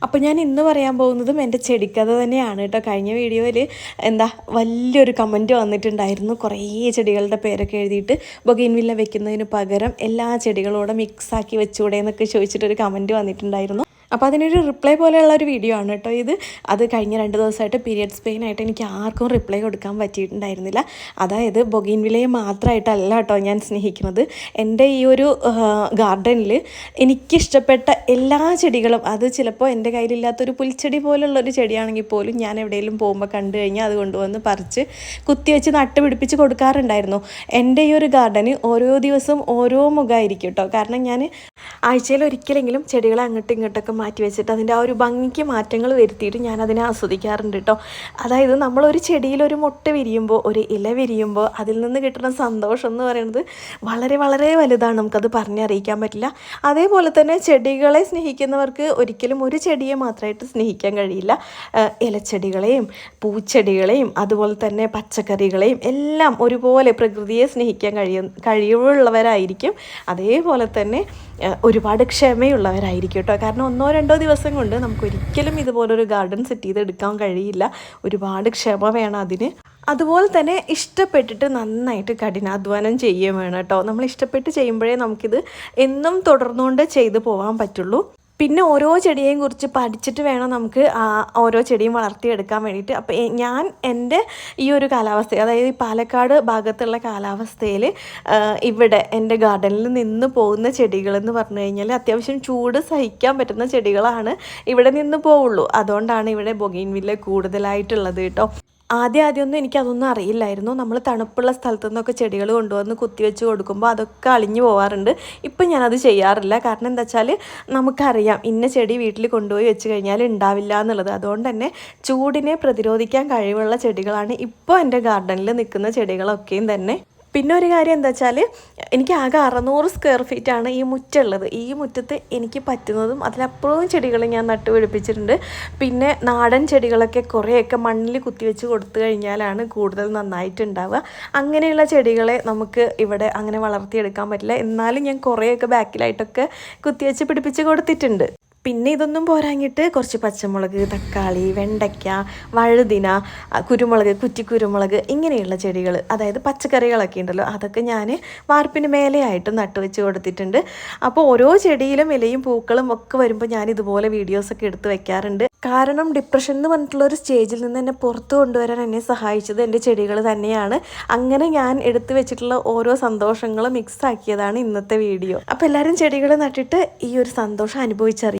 അപ്പോൾ ഞാൻ ഇന്ന് പറയാൻ പോകുന്നതും എൻ്റെ ചെടിക്കഥ തന്നെയാണ് കേട്ടോ. കഴിഞ്ഞ വീഡിയോയിൽ വലിയൊരു കമൻറ്റ് വന്നിട്ടുണ്ടായിരുന്നു. കുറേ ചെടികളുടെ പേരൊക്കെ എഴുതിയിട്ട് ബൊഗെയിൻവില്ല വെക്കുന്നതിന് പകരം എല്ലാ ചെടികളോടെ മിക്സാക്കി വെച്ചുകൂടെ എന്നൊക്കെ ചോദിച്ചിട്ടൊരു കമൻറ്റ് വന്നിട്ടുണ്ടായിരുന്നു. അപ്പോൾ അതിനൊരു റിപ്ലൈ പോലെയുള്ള ഒരു വീഡിയോ ആണ് കേട്ടോ ഇത്. അത് കഴിഞ്ഞ 2 ദിവസമായിട്ട് പീരിയഡ്സ് പെയിൻ ആയിട്ട് എനിക്ക് ആർക്കും റിപ്ലൈ കൊടുക്കാൻ പറ്റിയിട്ടുണ്ടായിരുന്നില്ല. അതായത് ബൊഗെയിൻവില്ലയെ മാത്രമായിട്ടല്ല കേട്ടോ ഞാൻ സ്നേഹിക്കുന്നത്. എൻ്റെ ഈ ഒരു ഗാർഡനിൽ എനിക്കിഷ്ടപ്പെട്ട എല്ലാ ചെടികളും, അത് ചിലപ്പോൾ എൻ്റെ കയ്യിലില്ലാത്തൊരു പുൽച്ചെടി പോലുള്ളൊരു ചെടിയാണെങ്കിൽ പോലും ഞാൻ എവിടെയെങ്കിലും പോകുമ്പോൾ കണ്ടു കഴിഞ്ഞാൽ അത് കൊണ്ടുവന്ന് പറിച്ച് കുത്തിവെച്ച് നട്ടുപിടിപ്പിച്ച് കൊടുക്കാറുണ്ടായിരുന്നു. എൻ്റെ ഈ ഒരു ഗാർഡന് ഓരോ ദിവസവും ഓരോ മുഖമായിരിക്കും കേട്ടോ. കാരണം ഞാൻ ആഴ്ചയിൽ ഒരിക്കലെങ്കിലും ചെടികളെ അങ്ങോട്ടും ഇങ്ങോട്ടൊക്കെ മാറ്റി വെച്ചിട്ട് അതിൻ്റെ ആ ഒരു ഭംഗിക്ക് മാറ്റങ്ങൾ വരുത്തിയിട്ട് ഞാനതിനെ ആസ്വദിക്കാറുണ്ട് കേട്ടോ. അതായത് നമ്മളൊരു ചെടിയിലൊരു മുട്ട വിരിയുമ്പോൾ, ഒരു ഇല വിരിയുമ്പോൾ അതിൽ നിന്ന് കിട്ടുന്ന സന്തോഷം എന്ന് പറയുന്നത് വളരെ വളരെ വലുതാണ്. നമുക്കത് പറഞ്ഞറിയിക്കാൻ പറ്റില്ല. അതേപോലെ തന്നെ ചെടികളെ സ്നേഹിക്കുന്നവർക്ക് ഒരിക്കലും ഒരു ചെടിയെ മാത്രമായിട്ട് സ്നേഹിക്കാൻ കഴിയില്ല. ഇലച്ചെടികളെയും പൂച്ചെടികളെയും അതുപോലെ തന്നെ പച്ചക്കറികളെയും എല്ലാം ഒരുപോലെ പ്രകൃതിയെ സ്നേഹിക്കാൻ കഴിവുള്ളവരായിരിക്കും. അതേപോലെ തന്നെ ഒരുപാട് ക്ഷമയുള്ളവരായിരിക്കും കേട്ടോ. കാരണം 1-2 ദിവസം കൊണ്ട് നമുക്കൊരിക്കലും ഇതുപോലൊരു ഗാർഡൻ സെറ്റ് ചെയ്തെടുക്കാൻ കഴിയില്ല. ഒരുപാട് ക്ഷമ വേണം അതിന്. അതുപോലെ തന്നെ ഇഷ്ടപ്പെട്ടിട്ട് നന്നായിട്ട് കഠിനാധ്വാനം ചെയ്യുകയും വേണം കേട്ടോ. നമ്മൾ ഇഷ്ടപ്പെട്ട് ചെയ്യുമ്പോഴേ നമുക്കിത് എന്നും തുടർന്നുകൊണ്ട് ചെയ്തു പോകാൻ പറ്റുള്ളൂ. പിന്നെ ഓരോ ചെടിയെയും കുറിച്ച് പഠിച്ചിട്ട് വേണം നമുക്ക് ഓരോ ചെടിയും വളർത്തിയെടുക്കാൻ വേണ്ടിയിട്ട്. അപ്പോൾ ഞാൻ എൻ്റെ ഈ ഒരു കാലാവസ്ഥ, അതായത് ഈ പാലക്കാട് ഭാഗത്തുള്ള കാലാവസ്ഥയിൽ ഇവിടെ എൻ്റെ ഗാർഡനിൽ നിന്ന് പോകുന്ന ചെടികളെന്ന് പറഞ്ഞു കഴിഞ്ഞാൽ അത്യാവശ്യം ചൂട് സഹിക്കാൻ പറ്റുന്ന ചെടികളാണ് ഇവിടെ നിന്ന് പോവുള്ളൂ. അതുകൊണ്ടാണ് ഇവിടെ ബൊഗെയിൻവില്ല കൂടുതലായിട്ടുള്ളത് കേട്ടോ. ആദ്യമൊന്നും എനിക്കതൊന്നും അറിയില്ലായിരുന്നു. നമ്മൾ തണുപ്പുള്ള സ്ഥലത്തു നിന്നൊക്കെ ചെടികൾ കൊണ്ടുവന്ന് കുത്തിവെച്ച് കൊടുക്കുമ്പോൾ അതൊക്കെ അളിഞ്ഞു പോകാറുണ്ട്. ഇപ്പം ഞാനത് ചെയ്യാറില്ല. കാരണം എന്താ വെച്ചാൽ നമുക്കറിയാം ഇന്ന ചെടി വീട്ടിൽ കൊണ്ടുപോയി വെച്ച് കഴിഞ്ഞാൽ ഉണ്ടാവില്ല എന്നുള്ളത്. അതുകൊണ്ട് തന്നെ ചൂടിനെ പ്രതിരോധിക്കാൻ കഴിവുള്ള ചെടികളാണ് ഇപ്പോൾ എൻ്റെ ഗാർഡനിൽ നിൽക്കുന്ന ചെടികളൊക്കെയും തന്നെ. പിന്നെ ഒരു കാര്യം എന്താ വെച്ചാൽ എനിക്ക് ആകെ 600 സ്ക്വയർ ഫീറ്റാണ് ഈ മുറ്റുള്ളത്. ഈ മുറ്റത്ത് എനിക്ക് പറ്റുന്നതും അതിലപ്പുറവും ചെടികൾ ഞാൻ നട്ടുപിടിപ്പിച്ചിട്ടുണ്ട്. പിന്നെ നാടൻ ചെടികളൊക്കെ കുറേയൊക്കെ മണ്ണിൽ കുത്തിവെച്ച് കൊടുത്തു കഴിഞ്ഞാലാണ് കൂടുതൽ നന്നായിട്ടുണ്ടാവുക. അങ്ങനെയുള്ള ചെടികളെ നമുക്ക് ഇവിടെ അങ്ങനെ വളർത്തിയെടുക്കാൻ പറ്റില്ല. എന്നാലും ഞാൻ കുറേയൊക്കെ ബാക്കിലായിട്ടൊക്കെ കുത്തിവെച്ച് പിടിപ്പിച്ച് കൊടുത്തിട്ടുണ്ട്. പിന്നെ ഇതൊന്നും പോരാഞ്ഞിട്ട് കുറച്ച് പച്ചമുളക്, തക്കാളി, വെണ്ടയ്ക്ക, വഴുതിന, കുരുമുളക്, കുറ്റിക്കുരുമുളക് ഇങ്ങനെയുള്ള ചെടികൾ, അതായത് പച്ചക്കറികളൊക്കെ ഉണ്ടല്ലോ, അതൊക്കെ ഞാൻ വാർപ്പിന് മേലെയായിട്ട് നട്ടുവെച്ച് കൊടുത്തിട്ടുണ്ട്. അപ്പോൾ ഓരോ ചെടിയിലും ഇലയും പൂക്കളും ഒക്കെ വരുമ്പോൾ ഞാൻ ഇതുപോലെ വീഡിയോസൊക്കെ എടുത്ത് വെക്കാറുണ്ട്. കാരണം ഡിപ്രഷൻ എന്ന് പറഞ്ഞിട്ടുള്ള ഒരു സ്റ്റേജിൽ നിന്ന് എന്നെ പുറത്ത് കൊണ്ടുവരാൻ എന്നെ സഹായിച്ചത് എൻ്റെ ചെടികൾ തന്നെയാണ്. അങ്ങനെ ഞാൻ എടുത്തു വെച്ചിട്ടുള്ള ഓരോ സന്തോഷങ്ങളും മിക്സ് ആക്കിയതാണ് ഇന്നത്തെ വീഡിയോ. അപ്പോൾ എല്ലാവരും ചെടികൾ നട്ടിട്ട് ഈ ഒരു സന്തോഷം അനുഭവിച്ചറിയും.